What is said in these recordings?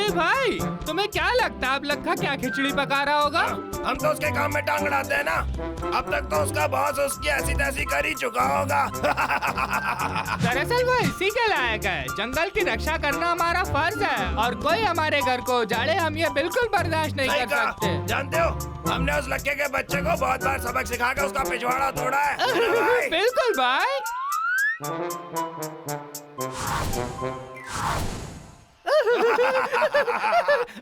हे भाई, तुम्हें क्या लगता है अब लखा क्या खिचड़ी पका रहा होगा? हम तो उसके काम में टांग अड़ाते हैं ना। अब तक तो उसका बॉस उसकी ऐसी तैसी कर ही चुका होगा। दरअसल वो इसी के लायक है। जंगल की रक्षा करना हमारा फर्ज है और कोई हमारे घर को उजाड़े हम ये बिल्कुल बर्दाश्त नहीं कर सकते। जानते हो, हमने उस लक्के के बच्चे को बहुत बार सबक सिखा कर उसका पिछवाड़ा तोड़ा है। भाई। बिल्कुल भाई।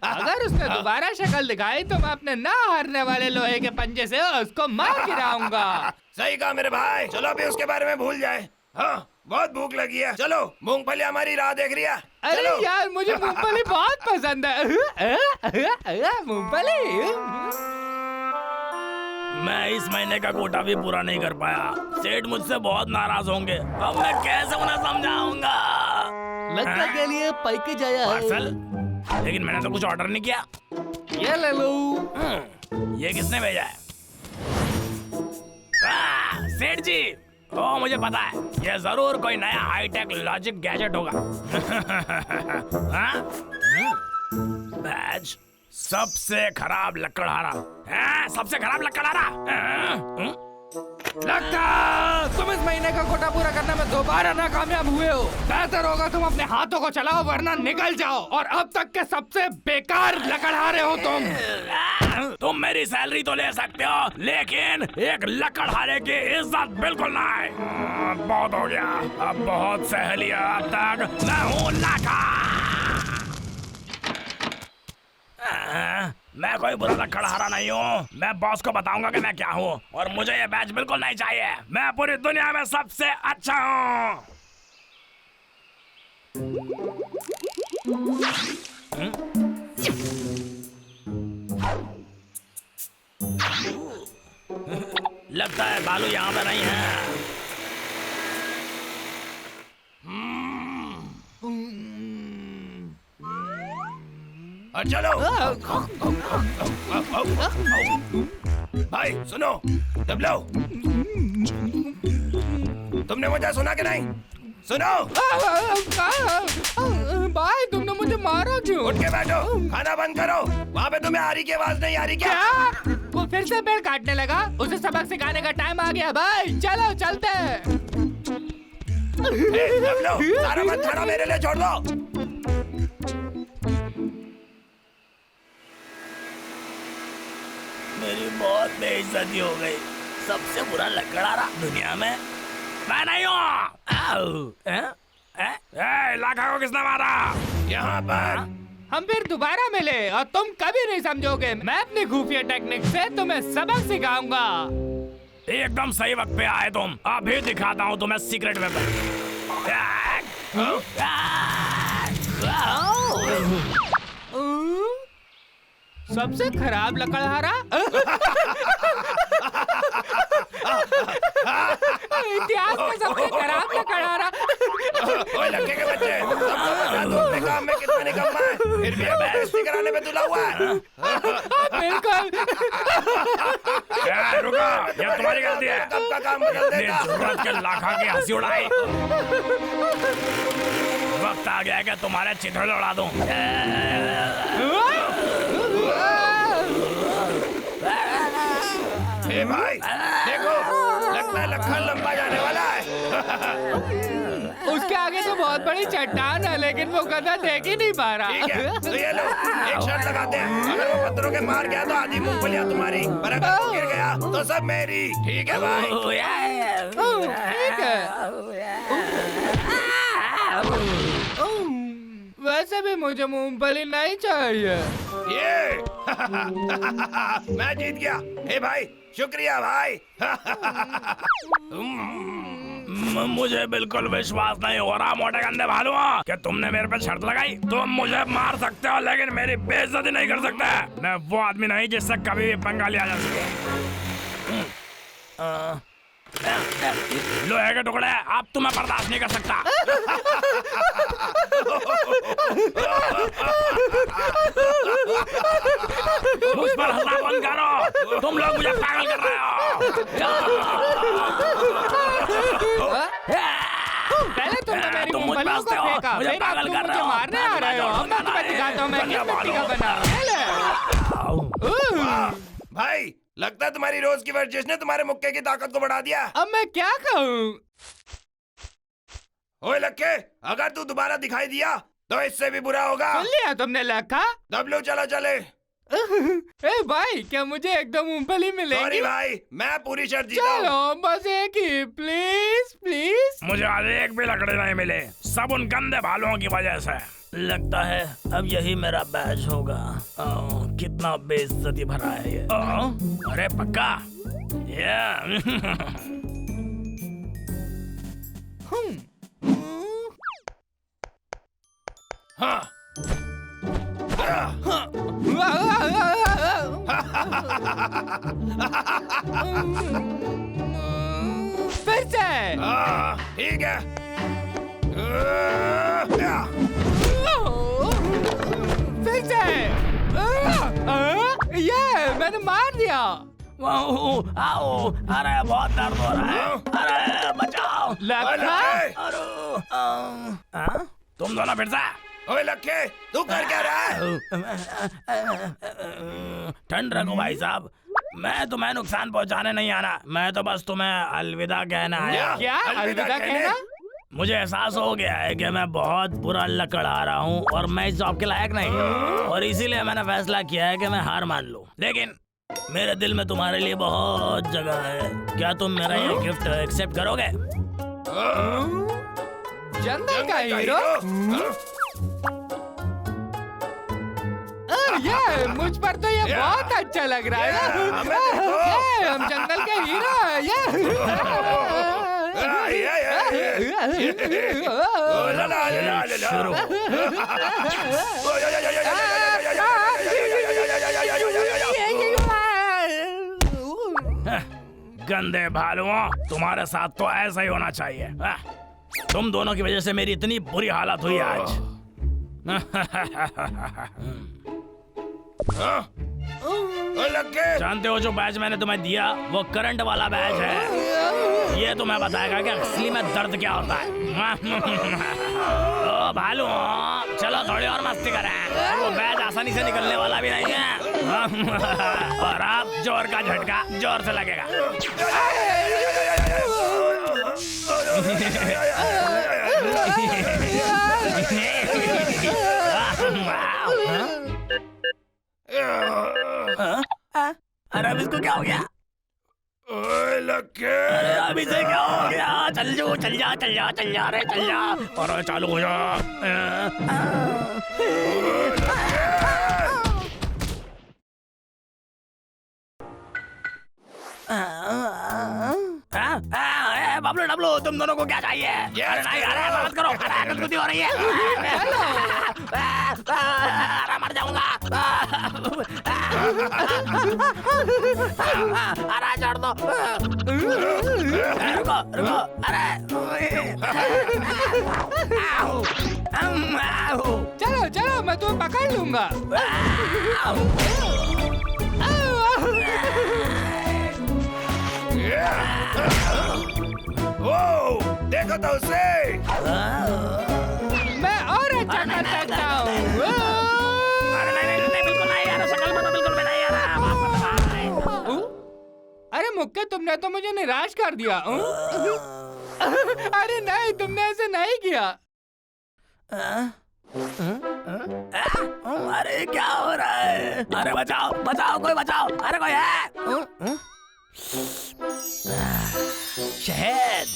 अगर उसने दोबारा शक्ल दिखाई तो मैं अपने ना हारने वाले लोहे के पंजे से उसको मार गिराऊंगा। सही कहा मेरे भाई। चलो अभी उसके बारे में भूल जाए। हाँ, बहुत भूख लगी है। चलो, मूंगफली हमारी राह देख रही है। अरे यार, मुझे मूंगफली बहुत पसंद है। मूंगफली। मैं इस महीने का कोटा भी पूरा नहीं कर पाया। सेठ मुझसे बहुत नाराज होंगे। अब मैं कैसे उन्हें समझाऊंगा? लड़का के लिए पैकेज आया है। पार्सल? लेकिन मैंने तो कुछ ऑर्डर नहीं किया। ये ले लो। ये किसने भेजा है? सेठ जी, ओ मुझे पता है, ये जरूर कोई नया हाईटेक लॉजिक गैजेट होगा। बैज सबसे खराब लकड़हारा। सबसे खराब लकड़हारा। लगता तुम इस महीने का कोटा पूरा करने में दोबारा नाकामयाब हुए हो। बेहतर होगा तुम अपने हाथों को चलाओ वरना निकल जाओ। और अब तक के सबसे बेकार लकड़हारे हो तुम। तुम मेरी सैलरी तो ले सकते हो, लेकिन एक लकड़हारे की इज्जत बिल्कुल नहीं। बहुत हो गया, अब बहुत सह लिया। अब तक मैं हूँ लखा। मैं कोई बुरा लकड़हारा नहीं हूँ। मैं बॉस को बताऊंगा कि मैं क्या हूँ और मुझे ये बैच बिल्कुल नहीं चाहिए। मैं पूरी दुनिया में सबसे अच्छा हूँ। लगता है बालू यहाँ पे नहीं है। और चलो भाई सुनो, डबलो, तुमने मुझे सुना कि नहीं? सुनो भाई, तुमने मुझे मारा क्यों? उठ के बैठो, खाना बंद करो। वहाँ पे तुम्हें आरी की आवाज नहीं आ रही क्या? वो फिर से पेड़ काटने लगा। उसे सबक सिखाने का टाइम आ गया भाई। चलो चलते हैं। डबलो, सारा मत खाना मेरे लिए छोड़ दो। मेरी बहुत बेइज्जती हो गई। सबसे बुरा लकड़हारा दुनिया में मैं नहीं हूँ। लाखा को किसने मारा? यहाँ पर हम फिर दोबारा मिले और तुम कभी नहीं समझोगे। मैं अपनी खुफिया टेक्निक से तुम्हें सबक सिखाऊंगा। एकदम सही वक्त पे आए तुम। अभी दिखाता हूँ तुम्हें सीक्रेट वेपन। सबसे खराब लकड़हारा। इतिहास में सबसे खराब लकड़हारा। ओए लड़के के बच्चे, सबको बता दो अपने काम में कितना निकम्मा है। फिर भी बेइज्जती कराने पे तुला हुआ है। बिल्कुल। रुको, ये तुम्हारी गलती है। कब का काम बदल देगा? जरूरत के लाखा की हंसी उड़ाई। वक्त आ गया है कि तुम्हारे चिथड़े उड़ा दूं। ए भाई, देखो, लगता है लखन लंबा जाने वाला है। उसके आगे तो बहुत बड़ी चट्टान है, लेकिन वो गधा देख ही नहीं पा रहा। ठीक है, तो ये लो, एक शर्त लगाते हैं। अगर वो पत्थरों के मार गया तो आधी मूंगफलियां तुम्हारी, पर अगर वो गिर गया तो सब मेरी। ठीक है भाई? ठीक है। वैसे भी मुझे मूंगफली नहीं चाहिए। ये मैं जीत गया। हे भाई, शुक्रिया भाई। मुझे बिल्कुल विश्वास नहीं हो रहा मोटे गंदे भालू कि तुमने मेरे पे शर्त लगाई। तुम मुझे मार सकते हो लेकिन मेरी बेइज्जती नहीं कर सकते। मैं वो आदमी नहीं जिससे कभी भी पंगा लिया जा सके। लोहे के टुकड़े अब तुम्हें बर्दाश्त नहीं कर सकता। मुझ पर हंसना बंद करो। तुम लोग मुझे पागल कर रहे हो। पहले तुमने मेरी तुम मुझ पे मूंगफलियों हंसते को हो, फेंका लड़का, मुझे फिर आप पागल तुम कर मुझे रहे हो। मारने आ रहे हो। अब मैं तुम्हें दिखाता हूँ मैं किस मिट्टी का बना हूँ। ये ले। वाह, भाई लगता है तुम्हारी रोज की वर्जिश ने तुम्हारे मुक्के की ताकत को बढ़ा दिया। अब मैं क्या कहूँ? ओए लक्के, अगर तू दोबारा दिखाई दिया तो इससे भी बुरा होगा। सुन लिया तुमने लखा? डब्लू चलो चले। ए भाई, क्या मुझे एकदम मूंगफली मिलेगी? सॉरी भाई, मैं पूरी शर्त जीता हूँ। चलो बस एक ही, प्लीज प्लीज। मुझे आज एक भी लकड़ी नहीं मिले, सब उन गंदे भालुओं की वजह से। लगता है अब यही मेरा बैच होगा। कितना बेइज्जती भरा है ये। अरे पक्का हाँ। फिर से। ठीक है। फिर से। ये मैंने मार दिया। आओ, अरे बहुत दर्द हो रहा है। अरे बचाओ। लखा? अरे तुम दोनों फिर से। ओए लक्के, तू कर क्या रहा है? ठंड रखो भाई साहब, मैं तुम्हें नुकसान पहुंचाने नहीं आना, मैं तो बस तुम्हें अलविदा कहना आया। क्या अलविदा कहना? मुझे एहसास हो गया है कि मैं बहुत बुरा लकड़ा रहा हूँ और मैं इस जॉब के लायक नहीं, और इसीलिए मैंने फैसला किया है कि मैं हार मान लूं। लेकिन मेरे दिल में तुम्हारे लिए बहुत जगह है। क्या तुम मेरा ये गिफ्ट एक्सेप्ट करोगे? जंगल का हीरो? ये मुझ पर तो ये बहुत अच्छा लग रहा है। हम जंगल के हीरो हैं। शुरू। गंदे भालुओं, तुम्हारे साथ तो ऐसा ही होना चाहिए। तुम दोनों की वजह से मेरी इतनी बुरी हालत हुई आज। जानते हो जो बैच मैंने तुम्हें दिया वो करंट वाला बैच है। ये तुम्हें बताएगा कि असली में दर्द क्या होता है। ओ भालू, चलो थोड़ी और मस्ती करें। वो बैच आसानी से निकलने वाला भी नहीं है। और अब जोर का झटका जोर से लगेगा। अरे अब इसको क्या हो गया? ओए लक्के, अरे अब इसे क्या हो गया? चल जा चल जा चल जा चल जा रे चल जा। और चालू हो जा। बबलू डबलू, तुम दोनों को क्या चाहिए? अरे नहीं, अरे मत करो, अरे गुदगुदी हो रही है। अरे मर जाऊंगा। अरे छोड़ दो। रुको रुको, अरे चलो चलो, मैं तुम्हें पकड़ लूंगा। देखो तो उसे। मैं और अच्छा कर सकता हूँ। अरे नहीं बिल्कुल नहीं यार, शक्ल में तो बिल्कुल भी नहीं यार। अरे मुक्के, तुमने तो मुझे निराश कर दिया। अरे नहीं, तुमने ऐसे नहीं किया। अरे क्या हो रहा है? अरे बचाओ बचाओ, कोई बचाओ। अरे कोई है? शहद।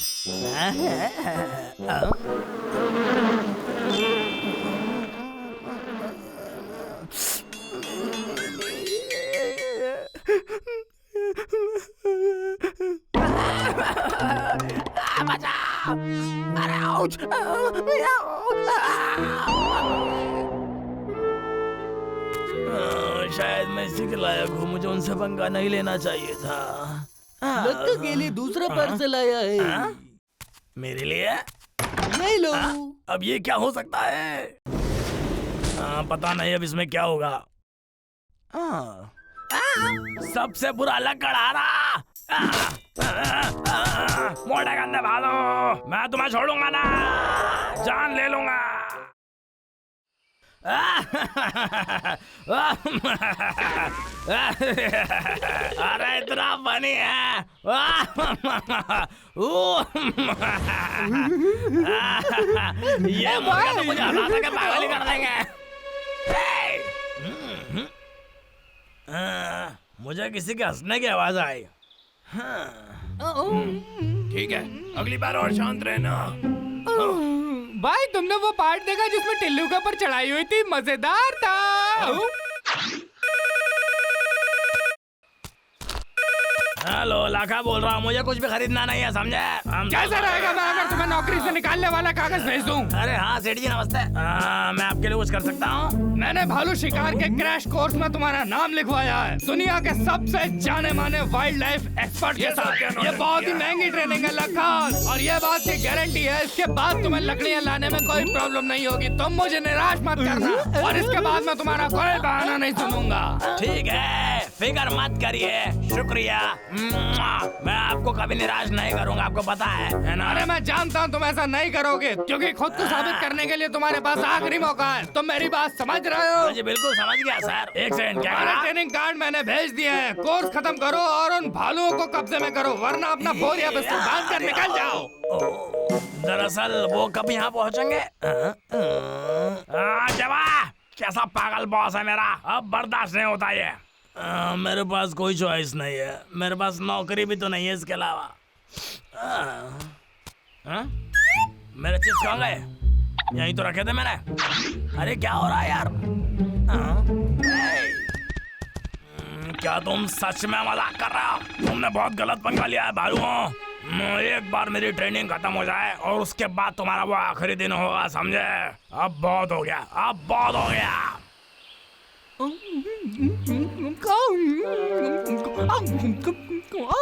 बचाओ। अरे आउच। शायद मैं इसी के लायक हूँ, मुझे उनसे पंगा नहीं लेना चाहिए था। लगता के लिए दूसरा पार्सल आया है। मेरे लिए? ले लो। अब ये क्या हो सकता है? पता नहीं अब इसमें क्या होगा। सबसे बुरा लकड़हारा। मोटे गंदे भालू, मैं तुम्हें छोड़ूंगा ना, जान ले लूंगा। अरे इतना फनी है। ये मुर्गा तो मुझे हरा के पागल ही कर देंगे। मुझे किसी के हंसने की आवाज आई। ठीक है, अगली बार और शांत रहना। भाई तुमने वो पार्ट देखा जिसमें टिल्लू के ऊपर चढ़ाई हुई थी? मजेदार था। हेलो, लाखा बोल रहा हूँ। मुझे कुछ भी खरीदना नहीं है, समझे? कैसा रहेगा मैं अगर तुम्हें नौकरी से निकालने वाला कागज भेज दूं? अरे हाँ सेठ जी, नमस्ते। मैं आपके लिए कुछ कर सकता हूँ? मैंने भालू शिकार के क्रैश कोर्स में तुम्हारा नाम लिखवाया है, दुनिया के सबसे जाने माने वाइल्ड लाइफ एक्सपर्ट के साथ। ये बहुत ही महंगी ट्रेनिंग है लखान, और ये बात की गारंटी है इसके बाद तुम्हें लकड़ियाँ लाने में कोई प्रॉब्लम नहीं होगी। तुम मुझे निराश मत करना, और इसके बाद मैं तुम्हारा कोई बहाना नहीं सुनूंगा। ठीक है, फिक्र मत करिए, शुक्रिया। मैं आपको कभी निराश नहीं करूंगा, आपको पता है ना? अरे मैं जानता हूँ तुम ऐसा नहीं करोगे, क्योंकि खुद को साबित करने के लिए तुम्हारे पास आखिरी मौका है। तुम मेरी बात समझ रहे हो? जी बिल्कुल समझ गया सर। एक सेकंड, क्या तुम्हारा करा? ट्रेनिंग कार्ड मैंने भेज दिया है। कोर्स खत्म करो और उन भालुओं को कब्जे में करो, वरना अपना बोरिया बिस्तर बांध कर निकल जाओ। दरअसल वो कब यहाँ पहुँचेंगे? जवा, कैसा पागल बॉस है मेरा, अब बर्दाश्त नहीं होता ये। मेरे पास कोई चॉइस नहीं है, मेरे पास नौकरी भी तो नहीं है इसके अलावा। मेरे चिप्स कहाँ गए? यहीं तो रखे थे मैंने। अरे क्या हो रहा है यार? क्या तुम सच में मजाक कर रहे हो? तुमने बहुत गलत पंगा लिया है भालुओं। एक बार मेरी ट्रेनिंग खत्म हो जाए और उसके बाद तुम्हारा वो आखिरी दिन होगा, समझे? अब बहुत हो गया, अब बहुत हो गया।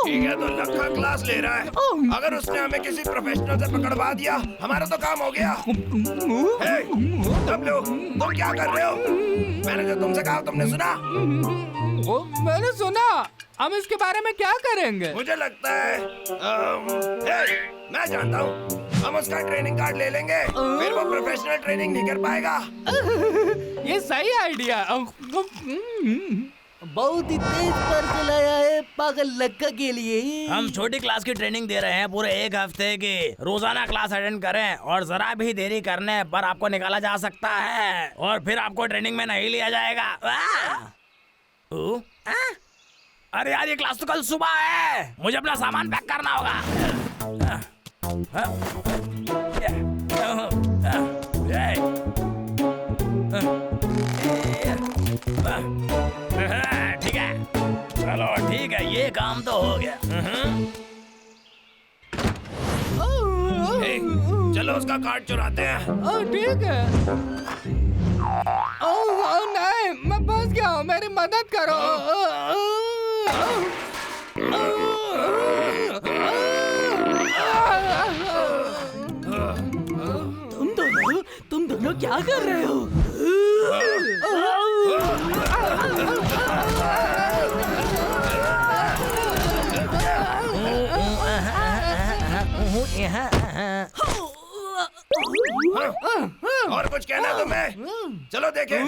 ठीक है, तो लखा क्लास ले रहा है। अगर उसने हमें किसी प्रोफेशनल से पकड़वा दिया, हमारा तो काम हो गया। हे, डब्ल्यू, तुम क्या कर रहे हो? मैंने जो तुमसे कहा तुमने सुना? मैंने सुना। हम इसके बारे में क्या करेंगे? मुझे लगता है हे, मैं जानता हूँ। हम उसका ट्रेनिंग कार्ड ले लेंगे, फिर वो प्रोफेशनल ट्रेनिंग नहीं कर पाएगा। ये सही आइडिया। बहुत ही तेज पार्सल आया है पागल लक्का के लिए। हम छोटी क्लास की ट्रेनिंग दे रहे हैं पूरे 1 हफ्ते की। रोजाना क्लास अटेंड करें और जरा भी देरी करने पर आपको निकाला जा सकता है, और फिर आपको ट्रेनिंग में नहीं लिया जाएगा। अरे यार, ये क्लास तो कल सुबह है, मुझे अपना सामान पैक करना होगा। ठीक है, चलो ठीक है, ये काम तो हो गया। हे, चलो उसका कार्ड चुराते हैं। ठीक है। नहीं, मैं फंस गया हूँ, मेरी मदद करो। तुम दोनों क्या कर रहे हो? और कुछ कहना है तुम्हें? चलो देखें।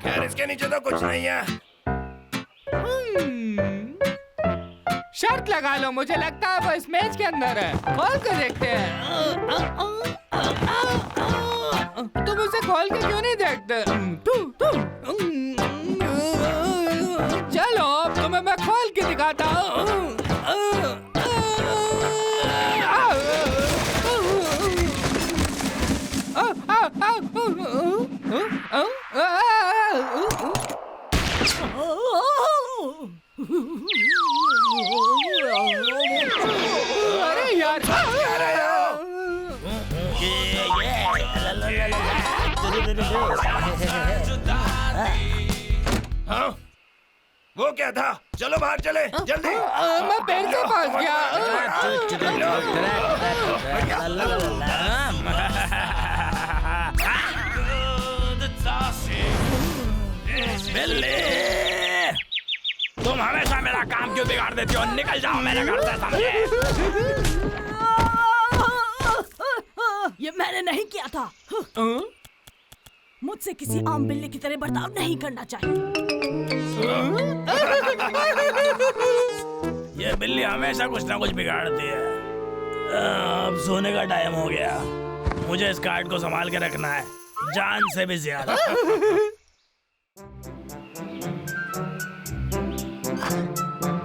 खैर, इसके नीचे तो कुछ नहीं है। शर्त लगा लो, मुझे लगता है वो इस मेज के अंदर है। खोल कर देखते हैं। तुम उसे खोल के क्यों नहीं देखते? चलो, अब तुम्हें मैं खोल के दिखाता हूँ। अरे यार, क्या रहे हो? हाँ? वो क्या था? चलो बाहर चले, जल्दी। मैं पेड़ से फंस गया। बिल्ली, तुम हमेशा मेरा काम क्यों बिगाड़ देती हो? निकल जाओ मेरे घर से, समझे? ये मैंने नहीं किया था। मुझसे किसी आम बिल्ली की तरह बर्ताव नहीं करना चाहिए। ये बिल्ली हमेशा कुछ ना कुछ बिगाड़ती है। अब सोने का टाइम हो गया। मुझे इस कार्ड को संभाल के रखना है, जान से भी ज्यादा।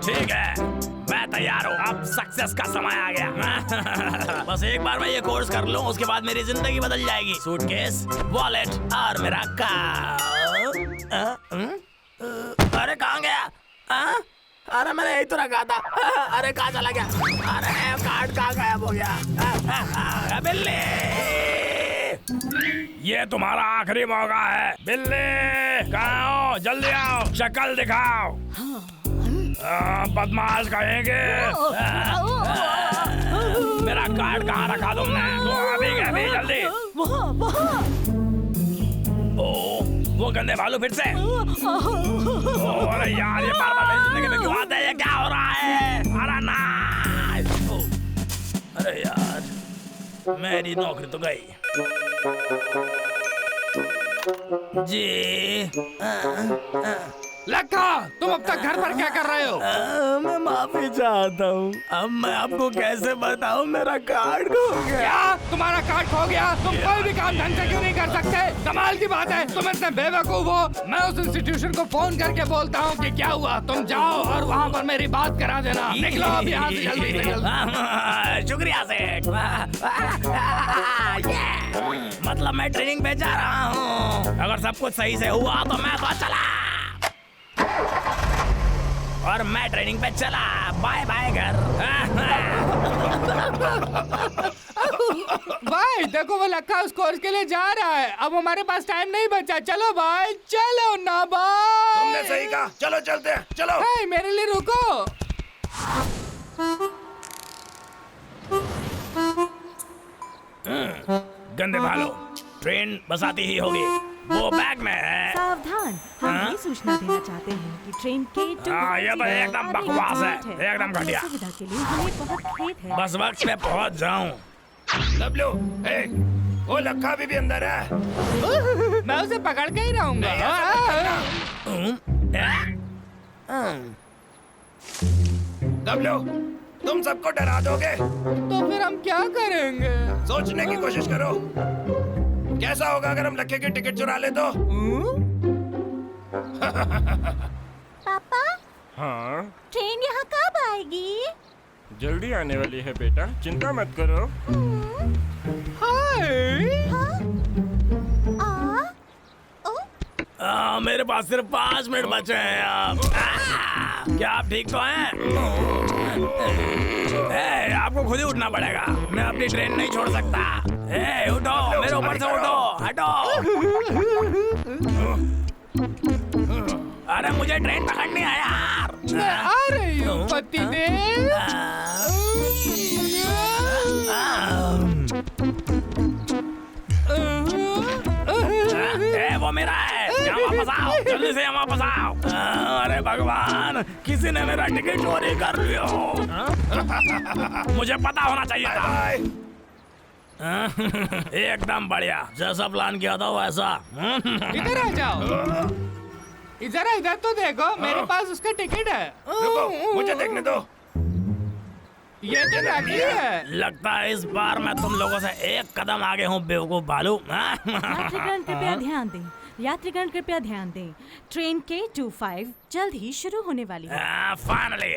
ठीक है, मैं तैयार हूँ। अब सक्सेस का समय आ गया। बस एक बार मैं ये कोर्स कर लूँ, उसके बाद मेरी जिंदगी बदल जाएगी। सूटकेस, वॉलेट और मेरा कार्ड। अरे कहाँ गया? अरे मैंने यही तो रखा था। अरे कहाँ चला गया? अरे कार्ड कहाँ गायब हो गया? बिल्ली, ये तुम्हारा आखिरी मौका है। बिल्ली कहाँ हो? जल्दी आओ, शक्ल दिखाओ। बदमाश कहेंगे। मेरा कार्ड कहाँ रखा तुमने? तो अभी के अभी जल्दी। ओ, वो गंदे भालू फिर से। अरे यार, ये बार-बार मेरी जिंदगी में क्यों आता है? ये क्या हो रहा है? अरे ना! अरे यार, मेरी नौकरी तो गई। जी। लक्का, तुम अब तक घर पर क्या कर रहे हो? मैं माफी चाहता हूँ। अब मैं आपको कैसे बताऊँ, मेरा कार्ड खो गया। क्या? तुम्हारा कार्ड खो गया? तुम कोई भी काम ढंग से क्यों नहीं कर सकते? कमाल की बात है, तुम इतने बेवकूफ हो। मैं उस इंस्टीट्यूशन को फोन करके बोलता हूँ कि क्या हुआ। तुम जाओ और वहाँ पर मेरी बात करा देना। निकलो अब यहाँ से जल्दी से जल्दी। शुक्रिया सेठ। मतलब मैं ट्रेनिंग पे जा रहा हूँ। अगर सब कुछ सही से हुआ तो मैं तो चला, और मैं ट्रेनिंग पे चला। बाय बाय घर। भाई देखो, वो लक्का उस कोर्स के लिए जा रहा है। अब हमारे पास टाइम नहीं बचा। चलो भाई, चलो ना भाई। तुमने सही कहा, चलो चलते हैं, चलो। हे, मेरे लिए रुको। गंदे भालो, ट्रेन बस आती ही होगी। वो बैग में है। सावधान, हम ये सूचना देना चाहते हैं कि ट्रेन के ये तो एकदम बकवास है, एकदम घटिया। सुविधा के लिए हमें बहुत खेद है। बस वक्त पे पहुंच जाऊं। डब्लू, वो लक्का भी अंदर है। मैं उसे पकड़ के ही रहूंगा। डब्लू, तुम सबको डरा दोगे? तो फिर हम क्या करेंगे? सोचने की कोशिश करो। कैसा होगा अगर हम लक्के की टिकट चुरा ले तो? पापा, हाँ, ट्रेन यहाँ कब आएगी? जल्दी आने वाली है बेटा, चिंता मत करो। मेरे पास सिर्फ 5 मिनट बचे हैं। आप क्या आप ठीक तो हैं? आपको खुद ही उठना पड़ेगा। मैं अपनी ट्रेन नहीं छोड़ सकता। उठो, मेरे ऊपर से उठो, हटो। अरे मुझे ट्रेन पकड़नी है यार। मैं आ रही हूँ पतिदेव। वो मेरा है। यहाँ वापस आओ, जल्दी से यहाँ वापस आओ। अरे भगवान, किसी ने मेरा टिकट चोरी कर लिया। मुझे पता होना चाहिए था। एकदम बढ़िया, जैसा प्लान किया था वैसा। इधर आ जाओ। इधर तो देखो, मेरे पास उसका टिकट है। रुको, मुझे देखने दो। ये तो नकली है। लगता है इस बार मैं तुम लोगों से एक कदम आगे हूँ, बेवकूफ भालू। यात्रीगण कृपया ध्यान दें। यात्रीगण कृपया ध्यान दें। ट्रेन K25 जल्द ही शुरू होने वाली है। फाइनली।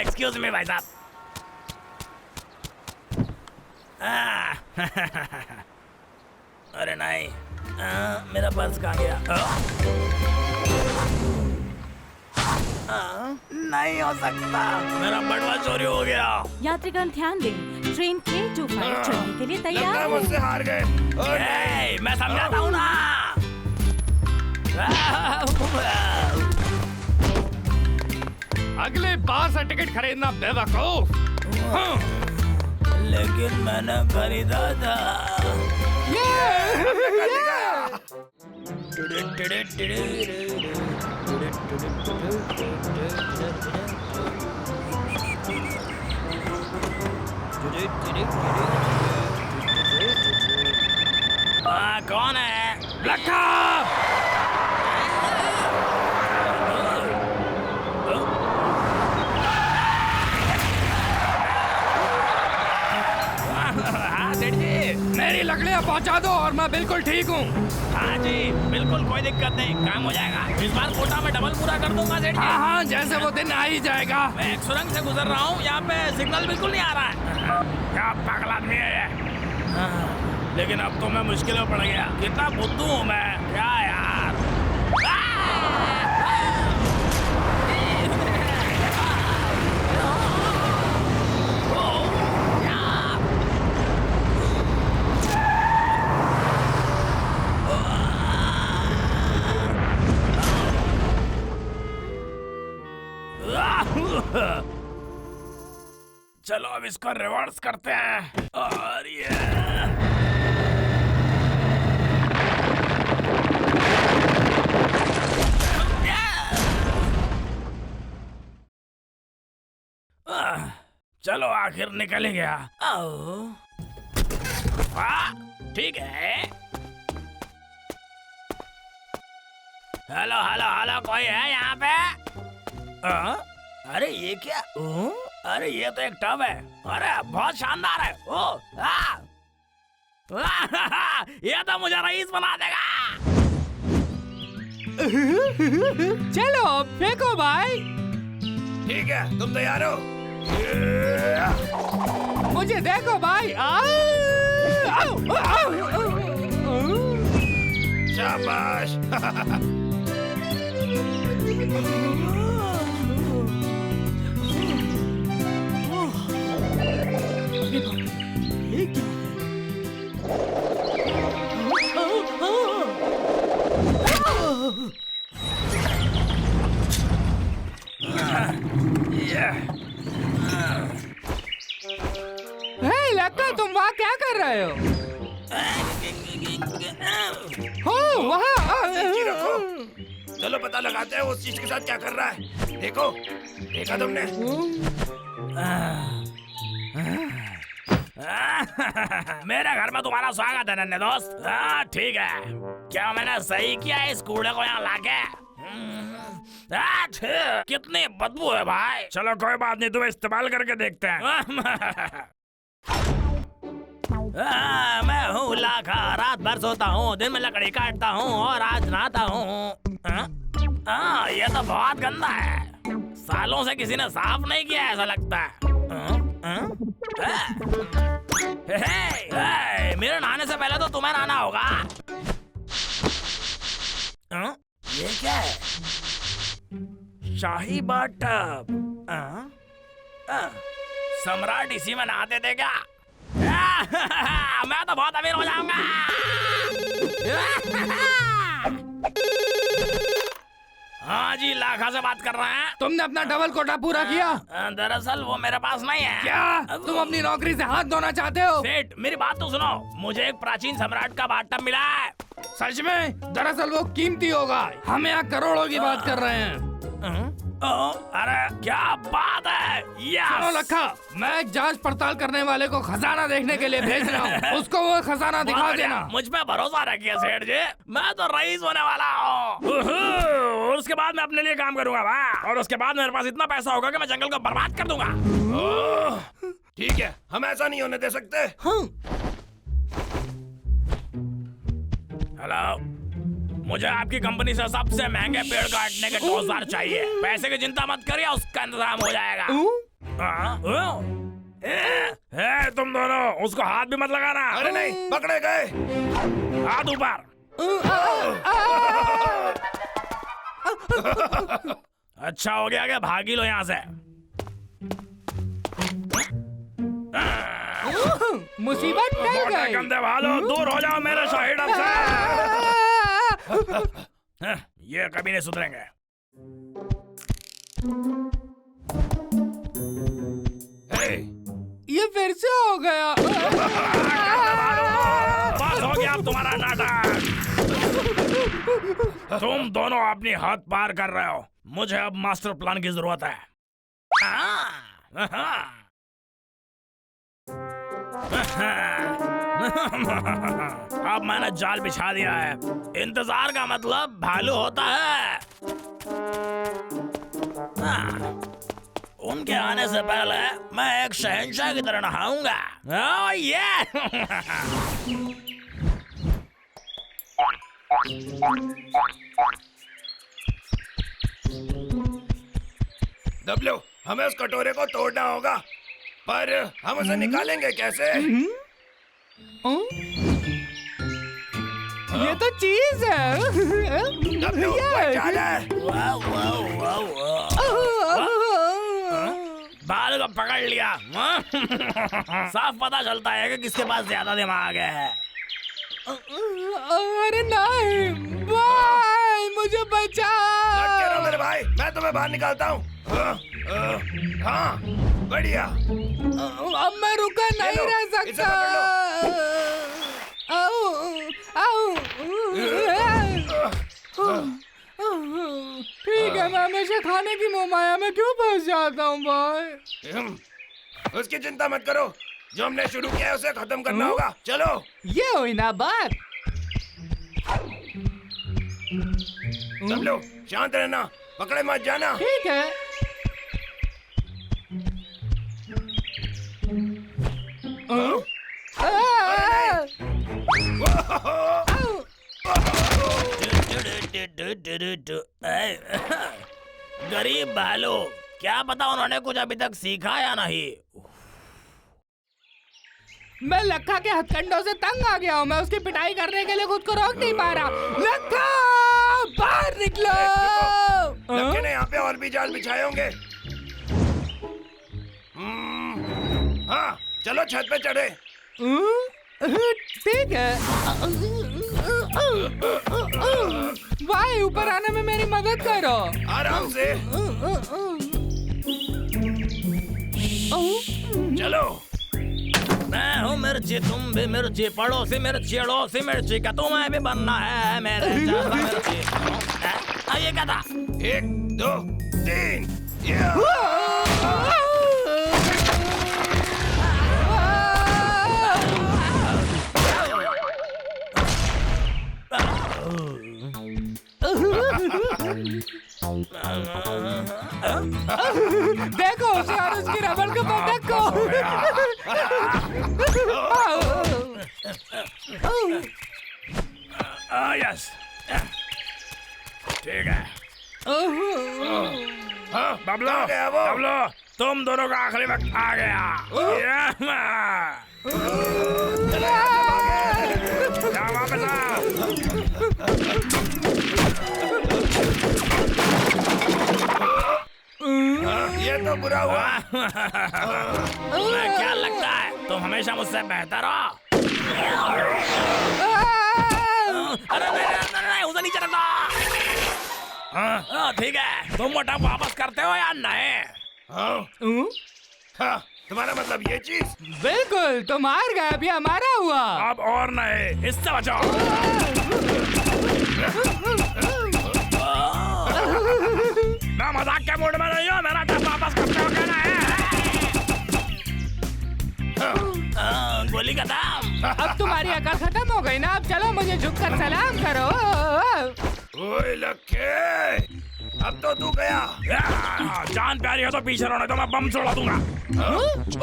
एक्सक्यूज मी भाई साहब। अरे नहीं, मेरा पर्स कहाँ गया? नहीं हो सकता, मेरा बटुआ चोरी हो गया। यात्रीगण ध्यान दें। ट्रेन K25 चलने के लिए लगता तैयार है है। मुझसे हार गए। मैं समझाता हूँ ना। अगले बार से टिकट खरीदना बेवकूफ। लेकिन मैंने खरीदा था। कौन है? लखा! हाँ सेठ जी, मेरी लकड़ियाँ पहुँचा दो और मैं बिल्कुल ठीक हूँ। हाँ जी बिल्कुल, कोई दिक्कत नहीं, काम हो जाएगा। इस बार कोटा में डबल पूरा कर दूंगा सेठ जी। हाँ हाँ, जैसे वो दिन आ ही जाएगा। मैं एक सुरंग से गुजर रहा हूँ, यहाँ पे सिग्नल बिल्कुल नहीं आ रहा है। क्या पागल आदमी है ये? लेकिन अब तो मैं मुश्किल में पड़ गया। कितना बुद्धू हूँ मैं, क्या यार। चलो अब इसको रिवर्स करते हैं और ये चलो आखिर निकल ही गया। ठीक है। हेलो हेलो हेलो, कोई है यहाँ पे? अरे ये क्या? अरे ये तो एक टब है। अरे बहुत शानदार है। ये तो मुझे रईस बना देगा। चलो फेंको भाई। ठीक है, तुम तैयार हो? मुझे देखो भाई। शाबाश। हे लक्का, तुम वहाँ क्या कर रहे हो? हो वहाँ। रखो, चलो पता लगाते हैं उस चीज के साथ क्या कर रहा है। देखो, देखा तुमने? मेरे घर में तुम्हारा स्वागत है नन्हे दोस्त। ठीक है, क्या मैंने सही किया इस कूड़े को यहाँ लाके? कितनी बदबू है भाई। चलो कोई बात नहीं, तुम्हें इस्तेमाल करके देखते हैं। मैं हूँ लाखा, रात भर सोता हूँ, दिन में लकड़ी काटता हूँ और आज नहाता हूँ। ये तो बहुत गंदा है, सालों से किसी ने साफ नहीं किया ऐसा लगता है। मेरे नहाने से पहले तो तुम्हें नहाना होगा। ये क्या है? शाही बाथटब। सम्राट इसी में नहाते थे क्या? मैं तो बहुत अमीर हो जाऊंगा। हाँ जी, लाखा से बात कर रहे हैं। तुमने अपना डबल कोटा पूरा किया? दरअसल वो मेरे पास नहीं है। क्या तुम अपनी नौकरी से हाथ धोना चाहते हो? सेठ मेरी बात तो सुनो, मुझे एक प्राचीन सम्राट का बाथटब मिला है। सच में? दरअसल वो कीमती होगा, हम यहाँ करोड़ों की बात कर रहे हैं। अरे क्या बात है। सुनो लखा, मैं एक जांच पड़ताल करने वाले को खजाना देखने के लिए भेज रहा हूँ। उसको वो खजाना दिखा देना। मुझ पे भरोसा रखिए सेठ जी, मैं तो रईस होने वाला हूँ। उसके बाद मैं अपने लिए काम करूंगा भाई, और उसके बाद मेरे पास इतना पैसा होगा कि मैं जंगल को बर्बाद कर दूंगा। ठीक है, हम ऐसा नहीं होने दे सकते। हेलो, मुझे आपकी कंपनी से सबसे महंगे पेड़ काटने के 2000 चाहिए। पैसे की चिंता मत करिए, उसका इंतजाम हो जाएगा। तुम दोनों उसको हाथ भी मत लगाना। अरे नहीं, पकड़े गए। हाथ ऊपर। अच्छा हो गया कि भागी लो यहाँ से। मुसीबत टल गई। कंधे भालो, दूर हो जाओ मेरे शाही डब से। ये कभी नहीं सुधरेंगे। ये फिर से हो गया। बस हो गया अब तुम्हारा नाटक। तुम दोनों अपनी हद पार कर रहे हो। मुझे अब मास्टर प्लान की जरूरत है। अब मैंने जाल बिछा दिया है। इंतजार का मतलब भालू होता है। उनके आने से पहले मैं एक शहंशाह की तरह नहाऊंगा। ओह ये डब्ल्यू, हमें उस कटोरे को तोड़ना होगा, पर हम उसे निकालेंगे कैसे? ये तो चीज है। डब्ल्यू, वह जाल है। बाल को पकड़ लिया। साफ पता चलता है कि किसके पास ज्यादा दिमाग है। अरे नहीं भाई, मुझे बचा। लटके रहो मेरे भाई, मैं तुम्हें बाहर निकालता हूँ। हाँ, बढ़िया। अब मैं रुका नहीं रह इसे सकता। ठीक है, मैं हमेशा खाने की मोहमाया में क्यों फंस जाता हूँ भाई। उसकी चिंता मत करो, जो हमने शुरू किया है उसे खत्म करना होगा। चलो। ये हुई ना बात। डब्ल्यू, शांत रहना, पकड़े मत जाना। ठीक है। गरीब भालू, क्या पता उन्होंने कुछ अभी तक सीखा या नहीं। मैं लक्का के हथकंडों से तंग आ गया हूँ। मैं उसकी पिटाई करने के लिए खुद को रोक नहीं पा रहा। लक्का, बाहर निकलो। लक्के ने यहाँ पे और भी जाल बिछाए होंगे। हाँ, चलो छत पे चढ़े। ठीक है भाई, ऊपर आने में मेरी मदद करो। आराम से। चलो। मैं हूँ मिर्ची, तुम भी मिर्ची, पड़ोसी मिर्ची, अड़ोसी मिर्ची, का तुम्हें भी बनना है मेरे जैसा मिर्ची। ये क्या था? 1 2 3। देखो उसे और उसकी रबड़ के बंधक को। यस, ठीक है। बबलो, कहाँ गया वो? बबलो, तुम दोनों का आखिरी वक्त आ गया। जाओ वापस आओ। ये तो बुरा हुआ। तुम्हें क्या लगता है तुम हमेशा मुझसे बेहतर हो? अरे नहीं, उसे नीचे रखो। ठीक है, तुम मोटा वापस करते हो या नहीं? हाँ, तुम्हारा मतलब ये चीज? बिल्कुल, तुम हार गए, अभी हमारा हुआ। अब और नहीं, इससे बचाओ। मैं मजाक के मूड में नहीं हूँ, मेरा टप वापस करते हो कहना है। गोली का दाम। अब तुम्हारी अकल खत्म हो गई ना। अब चलो, मुझे झुककर सलाम करो। ओए लक्के, अब तो तू गया। जान प्यारी है तो पीछे रहने दो, मैं बम छोड़ा दूंगा।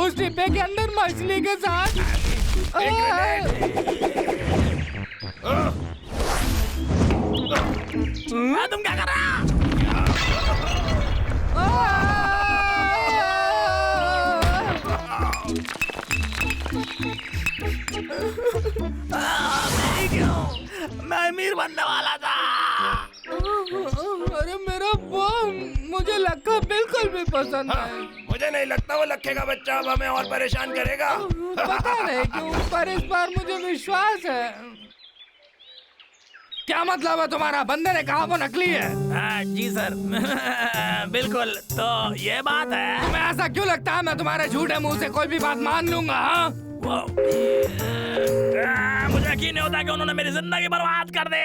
उस डिब्बे के अंदर मछली के साथ। तुम क्या कर रहा? मैं अमीर बनने वाला था। अरे मेरा बम, मुझे लक्का बिल्कुल भी पसंद है। मुझे नहीं लगता वो लक्के का बच्चा अब हमें और परेशान करेगा। पता नहीं क्यों, पर इस बार मुझे विश्वास है। क्या मतलब है तुम्हारा? बंदे ने कहा वो नकली है। जी सर। बिल्कुल, तो ये बात है। तुम्हें ऐसा क्यों लगता है मैं तुम्हारे झूठे मुंह से कोई भी बात मान लूंगा? हाँ? मुझे यकीन नहीं होता कि उन्होंने मेरी जिंदगी बर्बाद कर दी।